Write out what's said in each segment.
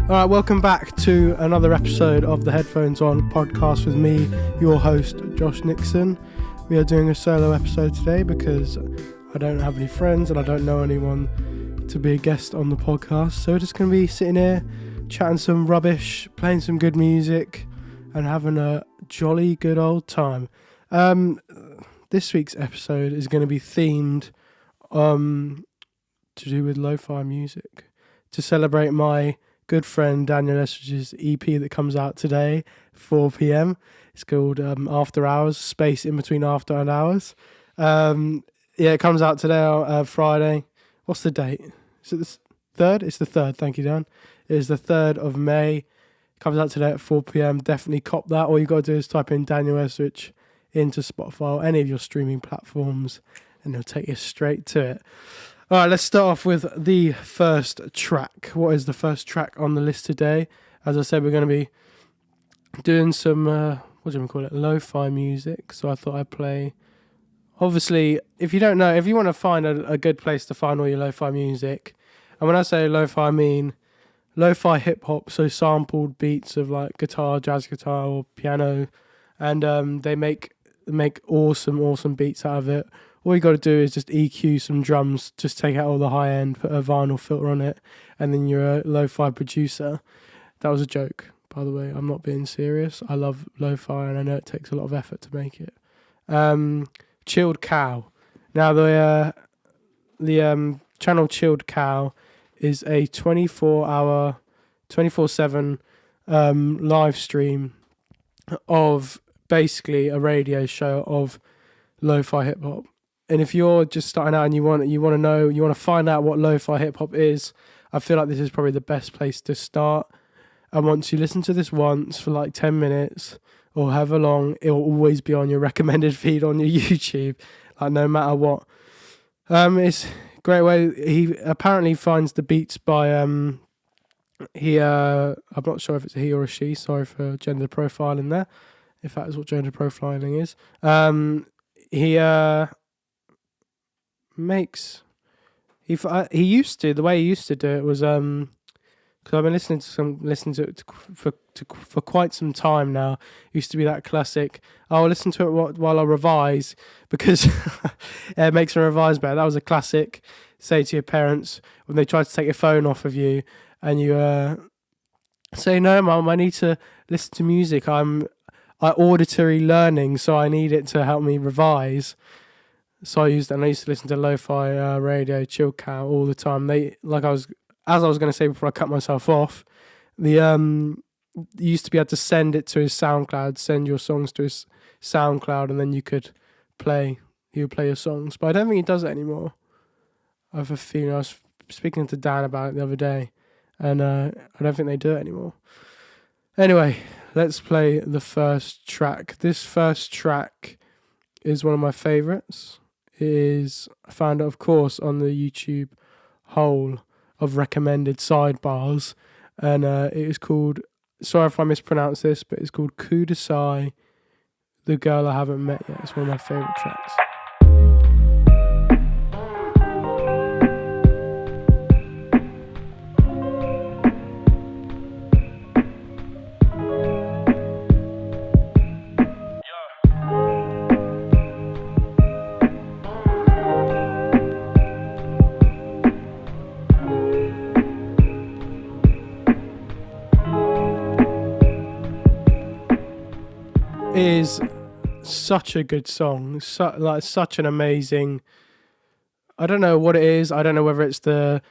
All right, welcome back to another episode of the Headphones On podcast with me, your host, Josh Nixon. We are doing a solo episode today because I don't have any friends and I don't know anyone to be a guest on the podcast. So we're just going to be sitting here, chatting some rubbish, playing some good music, and having a jolly good old time. This week's episode is going to be themed to do with lo-fi music. To celebrate my good friend Daniel Estridge's EP that comes out today, 4 p.m. It's called After Hours, space in between after and hours. It comes out today, Friday. What's the date? Is it the 3rd? It's the 3rd, thank you, Dan. It is the 3rd of May. Comes out today at 4 p.m. Definitely cop that. All you got to do is type in Daniel Estridge into Spotify or any of your streaming platforms and it'll take you straight to it. All right, let's start off with the first track. What is the first track on the list today? As I said, we're going to be doing some, lo-fi music. So I thought I'd play. Obviously, if you don't know, if you want to find a good place to find all your lo-fi music, and when I say lo-fi, I mean lo-fi hip-hop, so sampled beats of like guitar, jazz guitar, or piano, and they make awesome beats out of it. All you got to do is just EQ some drums, just take out all the high end, put a vinyl filter on it, and then you're a lo-fi producer. That was a joke, by the way. I'm not being serious. I love lo-fi and I know it takes a lot of effort to make it. Chilled Cow. Now the channel Chilled Cow is a 24-hour, 24/7 live stream of basically a radio show of lo-fi hip hop. And if you're just starting out and you want to find out what lo-fi hip hop is, I feel like this is probably the best place to start. And once you listen to this once for like 10 minutes or however long, it will always be on your recommended feed on your YouTube, like no matter what. It's a great way. He apparently finds the beats by I'm not sure if it's a he or a she. Sorry for gender profiling there, if that is what gender profiling is. He used to, the way he used to do it was because I've been listening to it for quite some time now. It used to be that classic, I'll listen to it while I revise because it makes me revise better. That was a classic. Say to your parents when they try to take your phone off of you and you say, no mum, I need to listen to music, I'm auditory learning, so I need it to help me revise. So I used to listen to lo-fi radio, Chilled Cow all the time. As I was going to say before I cut myself off, you used to be able to send it to his SoundCloud, send your songs to his SoundCloud, and then he would play your songs. But I don't think he does it anymore. I have a feeling, I was speaking to Dan about it the other day, and I don't think they do it anymore. Anyway, let's play the first track. This first track is one of my favourites. I found it, of course, on the YouTube hole of recommended sidebars, and it is called, sorry if I mispronounce this, but it's called Coup de Sai, The Girl I Haven't Met Yet. It's one of my favourite tracks. Is such a good song, such an amazing, I don't know what it is, I don't know whether it's the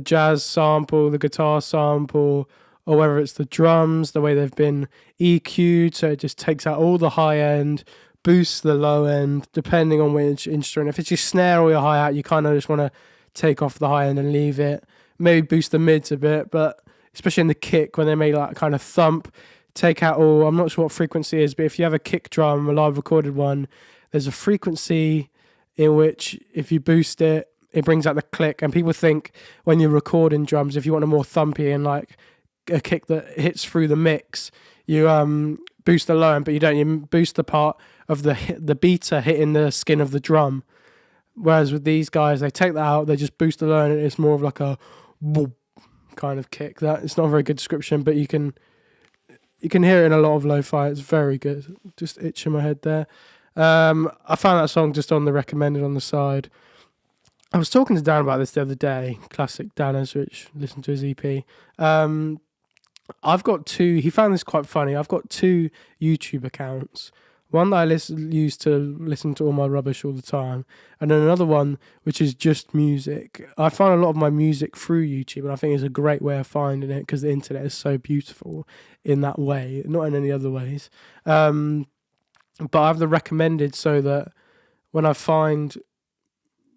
jazz sample, the guitar sample, or whether it's the drums, the way they've been EQ'd, so it just takes out all the high end, boosts the low end, depending on which instrument. If it's your snare or your hi-hat, you kind of just want to take off the high end and leave it, maybe boost the mids a bit, but especially in the kick, when they make that kind of thump, take out all, I'm not sure what frequency is, but if you have a kick drum, a live recorded one, there's a frequency in which if you boost it, it brings out the click. And people think when you're recording drums, if you want a more thumpy and like a kick that hits through the mix, you boost the low end, but you don't. You boost the part of the beater hitting the skin of the drum. Whereas with these guys, they take that out, they just boost the low end, and it's more of like a boop, kind of kick. That it's not a very good description, but you can hear it in a lot of lo-fi. It's very good. Just itching my head there. I found that song just on the recommended on the side. I was talking to Dan about this the other day. Classic Dan Ezrich. Listen to his EP. I've got two. He found this quite funny. I've got two YouTube accounts. One that I use to listen to all my rubbish all the time, and then another one which is just music. I find a lot of my music through YouTube, and I think it's a great way of finding it because the internet is so beautiful in that way, not in any other ways. But I have the recommended so that when I find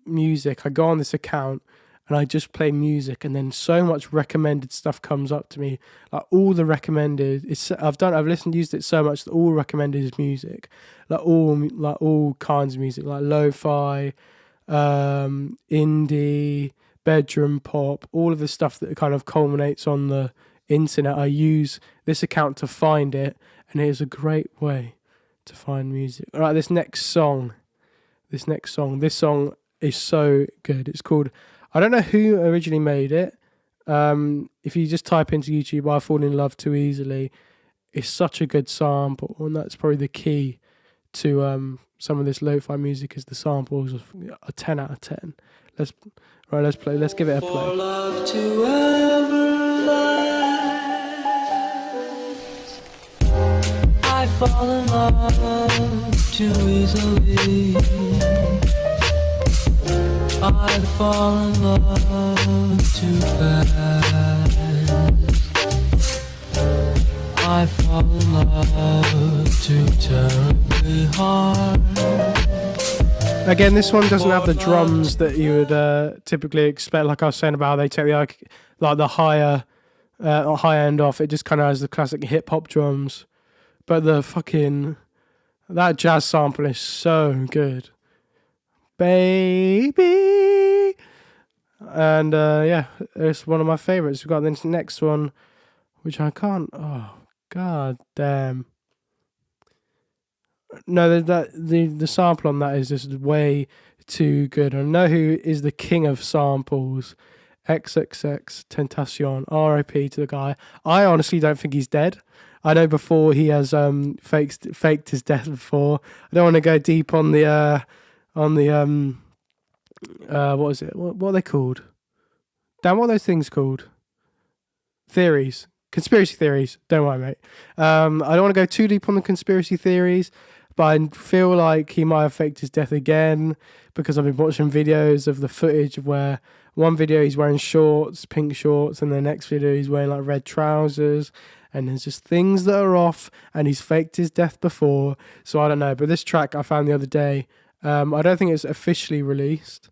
music, I go on this account and I just play music, and then so much recommended stuff comes up to me. Like all the recommended, I've used it so much that all recommended is music, like all kinds of music, like lo-fi, indie, bedroom pop, all of the stuff that kind of culminates on the internet. I use this account to find it, and it is a great way to find music. All right, this song is so good. It's called, I don't know who originally made it. If you just type into YouTube, I Fall in Love Too Easily, it's such a good sample, and that's probably the key to some of this lo-fi music is the samples of a 10 out of 10. Let's give it a play. For love to ever last, I fall in love too easily. I fall in love too fast. I fall in love too terribly hard. Again, this one doesn't have the drums that you would typically expect. Like I was saying about how they take the higher high end off. It just kind of has the classic hip hop drums. But that jazz sample is so good. Baby, and it's one of my favorites. We've got this next one, which I can't. Oh god damn! No, the sample on that is just way too good. I know who is the king of samples. XXX Tentacion. R.I.P. to the guy. I honestly don't think he's dead. I know before he has faked his death before. I don't want to go deep on the. What is it? What are they called? Dan, what are those things called? Theories. Conspiracy theories. Don't worry, mate. I don't want to go too deep on the conspiracy theories, but I feel like he might have faked his death again because I've been watching videos of the footage of where one video he's wearing shorts, pink shorts, and the next video he's wearing like red trousers, and there's just things that are off, and he's faked his death before, so I don't know. But this track I found the other day, I don't think it's officially released,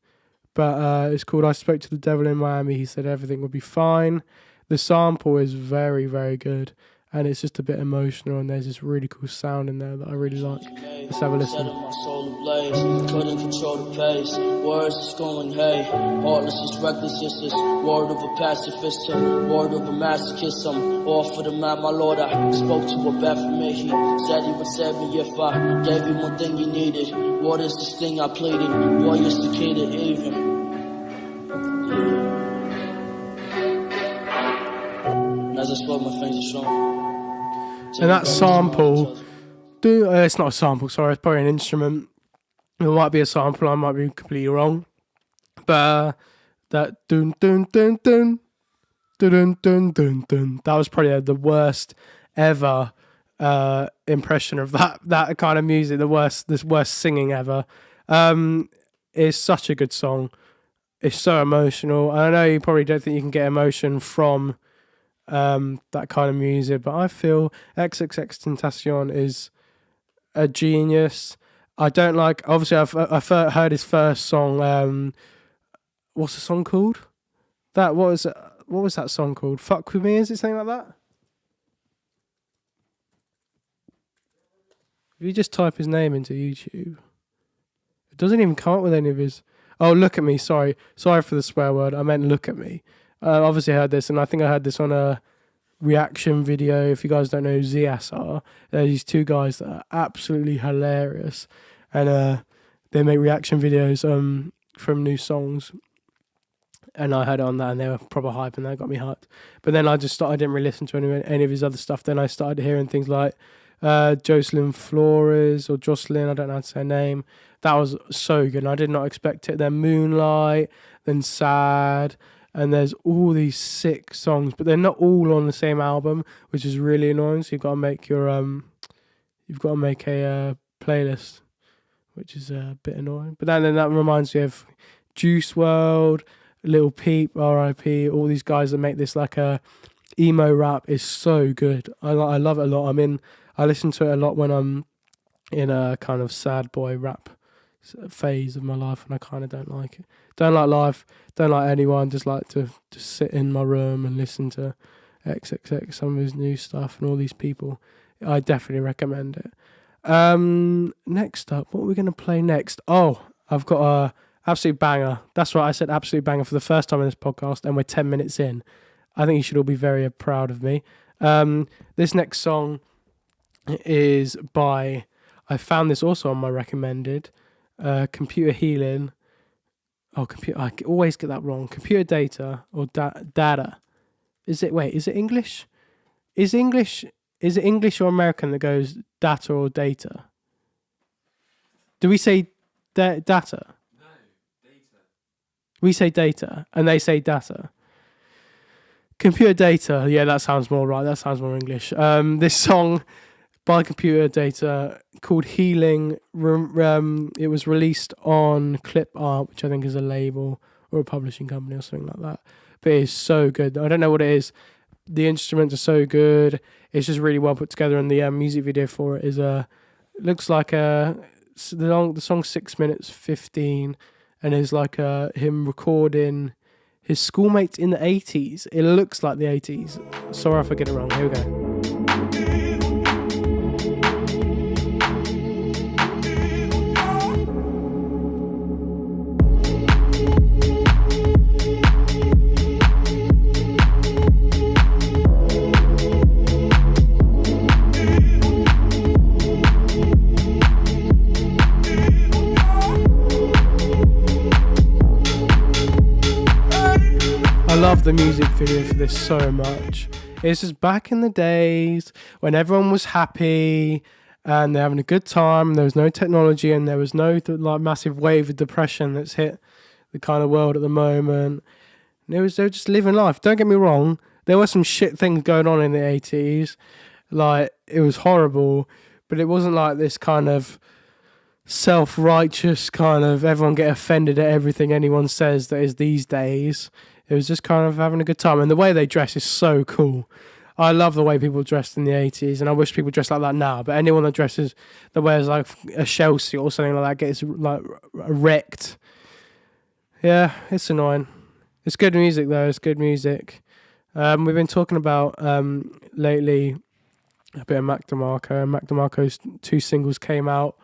but it's called I Spoke to the Devil in Miami. He said everything would be fine. The sample is very, very good, and it's just a bit emotional, and there's this really cool sound in there that I really like. Let's have a listen. Couldn't control the pace. Words is going hey. Heartless is reckless, yes, it's word of a pacifist, word of a masochist. I'm all for the man, my lord. I spoke to a bad for me. He said he would save me if I gave you one thing you needed. What is this thing I pleaded? Boy, used to kid it even. As I spoke, my fingers are strong. And that sample, it's not a sample, sorry, it's probably an instrument. It might be a sample, I might be completely wrong. But that dun dun dun dun dun dun dun dun, that was probably the worst ever impression of that kind of music, the worst singing ever. It's such a good song. It's so emotional. I know you probably don't think you can get emotion from that kind of music, but I feel XXXTentacion is a genius. I don't like, obviously I've heard his first song, what's the song called? What was that song called? Fuck With Me, is it something like that? If you just type his name into YouTube, it doesn't even come up with any of his. Oh, Look At Me, sorry for the swear word, I meant Look At Me. Obviously I heard this, and I think I heard this on a reaction video. If you guys don't know who Zias are, they're these two guys that are absolutely hilarious, and they make reaction videos from new songs. and I heard it on that, and they were proper hype, and that got me hyped. But then I didn't really listen to any of his other stuff. Then I started hearing things like Jocelyn Flores or Jocelyn, I don't know how to say her name. That was so good, and I did not expect it. Then Moonlight, then Sad, and there's all these sick songs, but they're not all on the same album, which is really annoying. So you've got to make a playlist, which is a bit annoying. But then that reminds me of Juice WRLD, Lil Peep, R.I.P. All these guys that make this like a emo rap is so good. I love it a lot. I listen to it a lot when I'm in a kind of sad boy rap phase of my life, and I kind of don't like it. Don't like life. Don't like anyone. Just like to just sit in my room and listen to XXX, some of his new stuff, and all these people. I definitely recommend it. Next up, what are we going to play next? Oh, I've got a absolute banger. That's right, I said absolute banger for the first time in this podcast, and we're 10 minutes in. I think you should all be very proud of me. This next song is by, I found this also on my recommended, Computer Healing. I always get that wrong. Computer Data or Data. Is it English? Is it English or American that goes data or data? Do we say data? No, data. We say data, and they say data. Computer Data, yeah, that sounds more right. That sounds more English. This song by Computer Data called Healing. It was released on Clip Art, which I think is a label or a publishing company or something like that. But it is so good. I don't know what it is. The instruments are so good. It's just really well put together, and the music video for it is looks like the song's 6 minutes 15, and is like him recording his schoolmates in the 80s. It looks like the 80s. Sorry if I get it wrong. Here we go. I love the music video for this so much. It's just back in the days when everyone was happy and they're having a good time. There was no technology, and there was no massive wave of depression that's hit the kind of world at the moment. And they were just living life. Don't get me wrong, there were some shit things going on in the 80s. Like, it was horrible, but it wasn't like this kind of self-righteous kind of everyone get offended at everything anyone says that is these days. It was just kind of having a good time. And the way they dress is so cool. I love the way people dressed in the 80s, and I wish people dressed like that now. But anyone that wears like a shell suit or something like that gets like wrecked. Yeah, it's annoying. It's good music though. It's good music. We've been talking about lately a bit of Mac DeMarco. Mac DeMarco's 2 singles came out.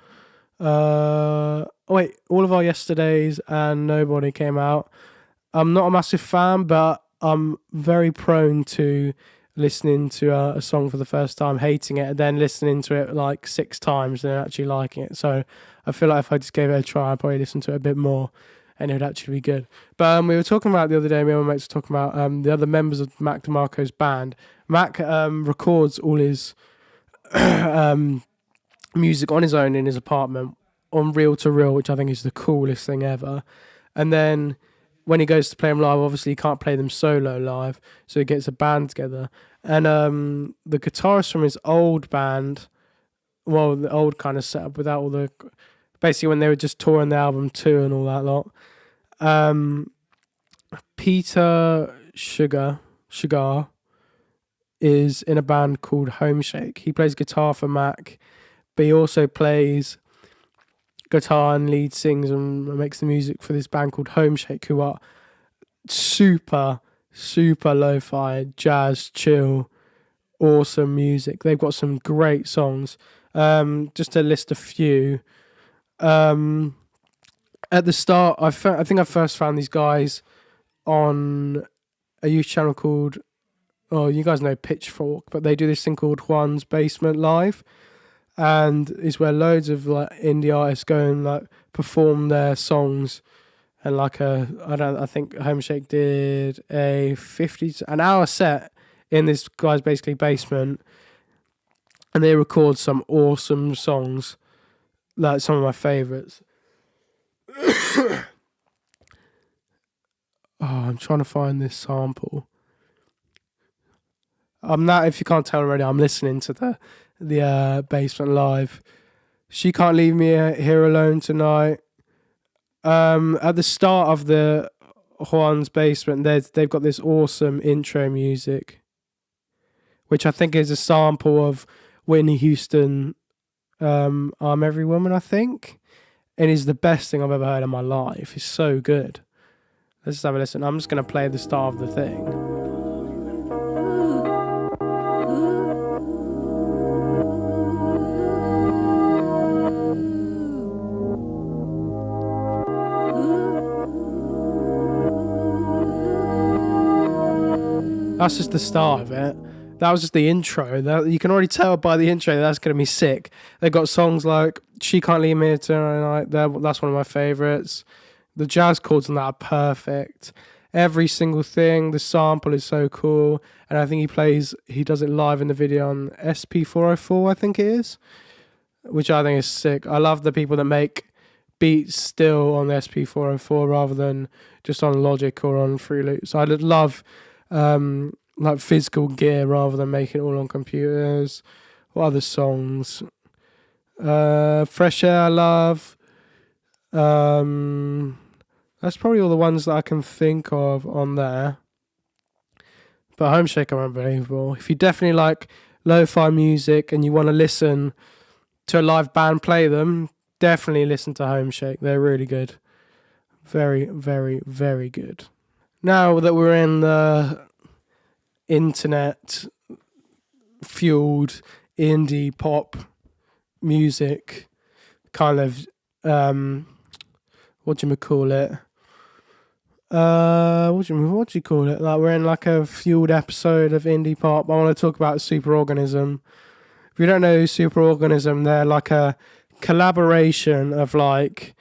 All of Our Yesterdays and Nobody came out. I'm not a massive fan, but I'm very prone to listening to a song for the first time, hating it, and then listening to it like 6 times and then actually liking it. So I feel like if I just gave it a try, I'd probably listen to it a bit more, and it would actually be good. But we were talking about the other day, me and my mates were talking about the other members of Mac DeMarco's band. Mac records all his music on his own in his apartment on reel to reel, which I think is the coolest thing ever. And then when he goes to play them live, obviously he can't play them solo live, so he gets a band together. And the guitarist from his old band, well, the old kind of setup without all the, basically when they were just touring the album 2 and all that lot, Peter Sugar is in a band called Homeshake. He plays guitar for Mac, but he also plays guitar and lead sings and makes the music for this band called Homeshake, who are super lo-fi, jazz, chill, awesome music. They've got some great songs. Just to list a few. At the start, I think I first found these guys on a youth channel called, oh, you guys know Pitchfork, but they do this thing called Juan's Basement Live. And it's where loads of like indie artists go and like perform their songs and I think Homeshake did an hour set in this guy's basically basement, and they record some awesome songs, like some of my favourites. I'm trying to find this sample. If you can't tell already, I'm listening to the Basement Live. She Can't Leave Me Here Alone Tonight. At the start of the Juan's Basement, they've got this awesome intro music, which I think is a sample of Whitney Houston, I'm Every Woman, I think. It is the best thing I've ever heard in my life. It's so good. Let's just have a listen. I'm just going to play the start of the thing. That's just the start of it. That was just the intro. You can already tell by the intro that's going to be sick. They've got songs like She Can't Leave Me Here Tonight. That's one of my favourites. The jazz chords on that are perfect. Every single thing. The sample is so cool. And I think he does it live in the video on SP404, I think it is. Which I think is sick. I love the people that make beats still on the SP404 rather than just on Logic or on Fruit Loops. I love like physical gear rather than making it all on computers. What other songs? Fresh Air I love. That's probably all the ones that I can think of on there. But Homeshake are unbelievable. If you definitely like lo-fi music and you want to listen to a live band play them, definitely listen to Homeshake. They're really good. Very, very, very good. Now that we're in the internet fueled indie pop music kind of what do you call it? What do you call it? Like we're in like a fueled episode of indie pop. I want to talk about Superorganism. If you don't know Superorganism, they're like a collaboration of like,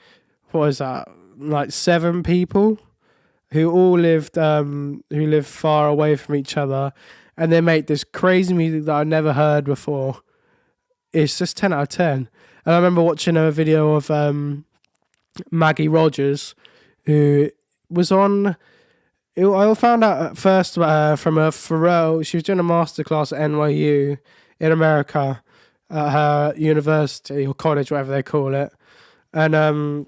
what is that? Like 7 people who all lived far away from each other, and they make this crazy music that I've never heard before. It's just 10 out of 10. And I remember watching a video of Maggie Rogers, who was on. I found out at first from a Pharrell. She was doing a masterclass at NYU in America at her university or college, whatever they call it, and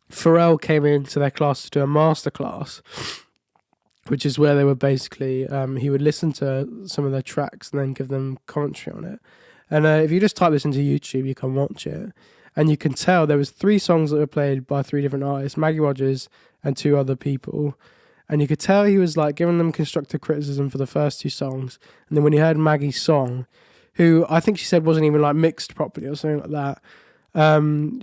Pharrell came into their class to do a masterclass, which is where they were basically he would listen to some of their tracks and then give them commentary on it. And if you just type this into YouTube, you can watch it. And you can tell there was 3 songs that were played by 3 different artists, Maggie Rogers and 2 other people. And you could tell he was like giving them constructive criticism for the first 2 songs. And then when he heard Maggie's song, who I think she said wasn't even like mixed properly or something like that,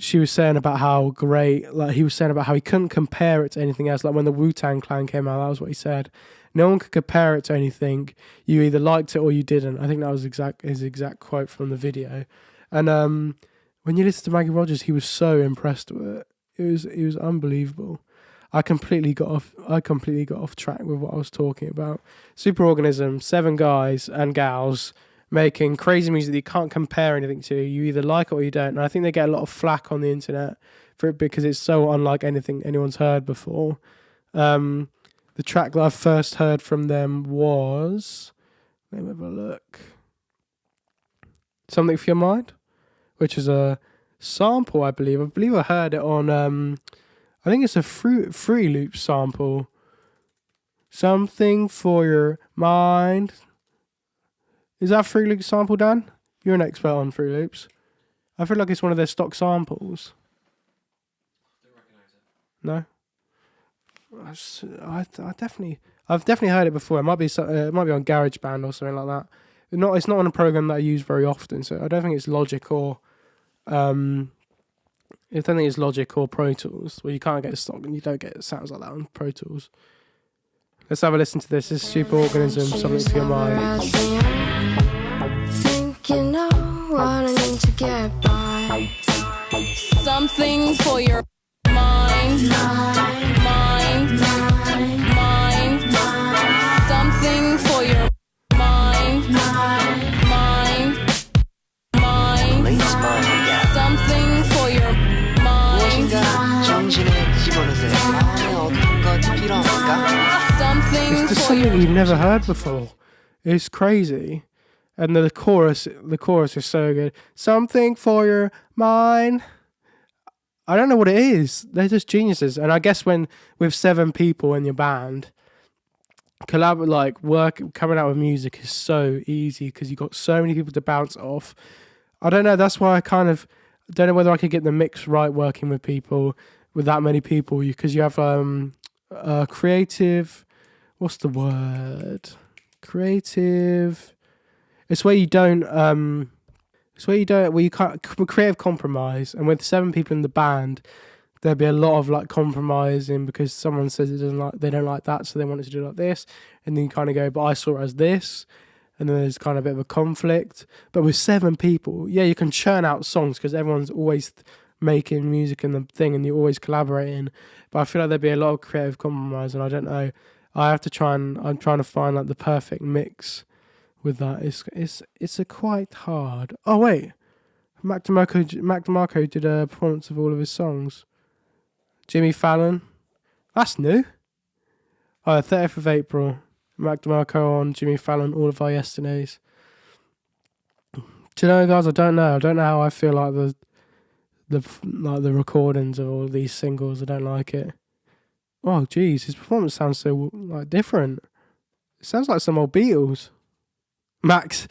she was saying about how great, like he was saying about how he couldn't compare it to anything else. Like when the Wu-Tang Clan came out, that was what he said. No one could compare it to anything. You either liked it or you didn't. I think that was his exact quote from the video. And when you listen to Maggie Rogers, he was so impressed with it. It was unbelievable. I completely got off track with what I was talking about. Superorganism, 7 guys and gals making crazy music that you can't compare anything to. You either like it or you don't. And I think they get a lot of flack on the internet for it because it's so unlike anything anyone's heard before. The track that I first heard from them was, let me have a look, Something for Your Mind, which is a sample, I believe. I believe I heard it on, I think it's a Free Loop sample. Something for Your Mind. Is that a Free Loop sample, Dan? You're an expert on Free Loops. I feel like it's one of their stock samples. Don't recognise it. No? I've definitely heard it before. It might be on GarageBand or something like that. It's not on a program that I use very often, so I don't think it's Logic or I don't think it's Logic or Pro Tools, where you can't get stock and you don't get sounds like that on Pro Tools. Let's have a listen to this. This is Superorganism, Something for Your Mind. Think you know what I need to get by. Something for your mind. something we've never heard before. It's crazy. And the chorus is so good. Something for your mind. I don't know what it is. They're just geniuses. And I guess when with 7 people in your band, coming out with music is so easy because you've got so many people to bounce off. I don't know. That's why I kind of don't know whether I could get the mix right working with people, with that many people, because you have creative. What's the word? Creative. It's where you don't. Where you can't creative compromise, and with 7 people in the band, there'd be a lot of like compromising because someone says they don't like that, so they want it to do like this, and then you kind of go, but I saw it as this, and then there's kind of a bit of a conflict. But with 7 people, yeah, you can churn out songs because everyone's always making music and the thing, and you're always collaborating. But I feel like there'd be a lot of creative compromise, and I don't know. I'm trying to find like the perfect mix with that. It's a quite hard. Oh wait, Mac DeMarco did a performance of all of his songs. Jimmy Fallon, that's new. 30th of April, Mac DeMarco on Jimmy Fallon, All of Our Yesterdays. Do you know, guys? I don't know how I feel like the recordings of all these singles. I don't like it. Oh geez, his performance sounds so like different. It sounds like some old Beatles. Max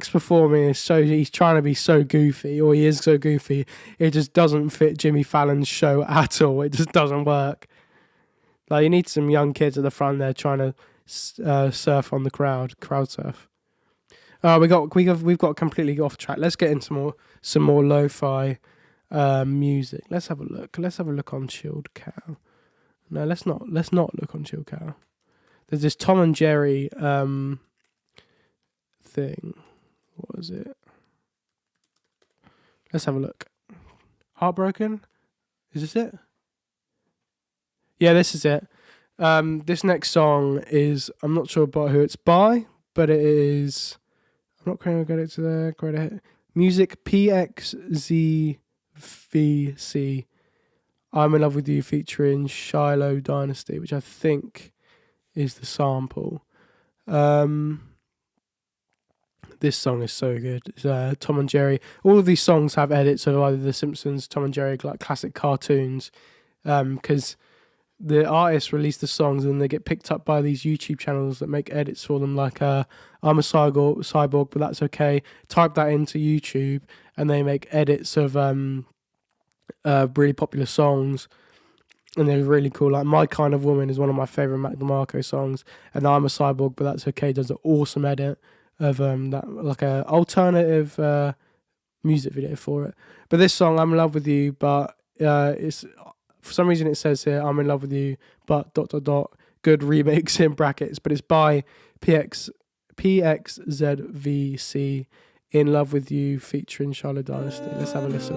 performing is he's trying to be so goofy, or he is so goofy, it just doesn't fit Jimmy Fallon's show at all. It just doesn't work. Like, you need some young kids at the front there trying to surf on the crowd surf. We've got completely off track. Let's get into some more lo-fi music. Let's have a look. Let's have a look on Chilled Cow. No, let's not look on Chilled Cow. There's this Tom and Jerry thing. What is it? Let's have a look. Heartbroken? Is this it? Yeah, this is it. This next song is, I'm not sure about who it's by, but it is, I'm not going to get it to there. Go right ahead. Music PXZVC. I'm in Love With You featuring Shiloh Dynasty, which I think is the sample. This song is so good. It's, Tom and Jerry. All of these songs have edits of either The Simpsons, Tom and Jerry, like classic cartoons, because the artists release the songs and they get picked up by these YouTube channels that make edits for them, like I'm a cyborg, but that's okay. Type that into YouTube and they make edits of really popular songs, and they're really cool. Like My Kind of Woman is one of my favourite Mac DeMarco songs, and I'm a Cyborg, but that's okay does an awesome edit of that, like a alternative music video for it. But this song, I'm in Love With You, but it's, for some reason it says here, I'm in love with you, but ... good remix in brackets, but it's by PXZVC, In Love With You featuring Charlotte Dynasty. Let's have a listen.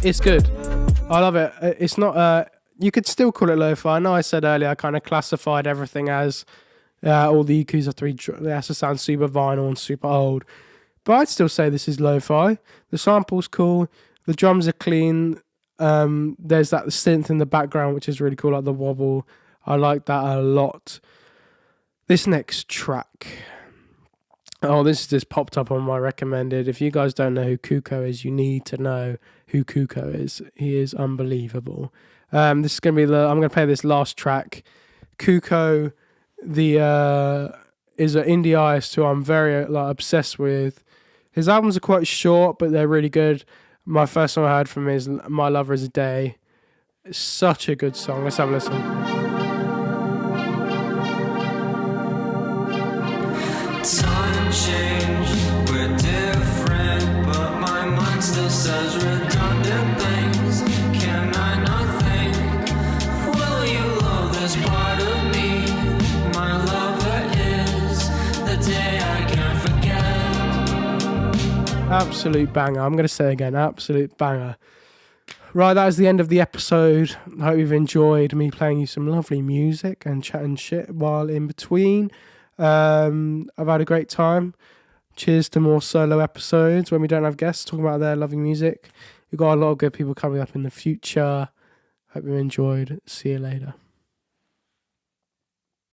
It's good. I love it. It's not, you could still call it lo-fi. I know I said earlier I kind of classified everything as all the EQs have to be, they have to sound super vinyl and super old. But I'd still say this is lo-fi. The sample's cool. The drums are clean. There's that synth in the background, which is really cool, like the wobble. I like that a lot. This next track. Oh, this just popped up on my recommended. If you guys don't know who Kuko is, you need to know who Kuko is. He is unbelievable. This is going to be I'm going to play this last track. Kuko, is an indie artist who I'm very obsessed with. His albums are quite short, but they're really good. My first song I heard from him is My Lover Is a Day. It's such a good song. Let's have a listen. Time change, we're different, but my mind still says redundant things. Can I not think? Will you love this part of me? My lover is the day I can't forget. Absolute banger. I'm going to say again, absolute banger. Right, that is the end of the episode. I hope you've enjoyed me playing you some lovely music and chatting shit while in between. I've had a great time. Cheers to more solo episodes when we don't have guests talking about their lovely music. We've got a lot of good people coming up in the future. Hope you enjoyed. See you later.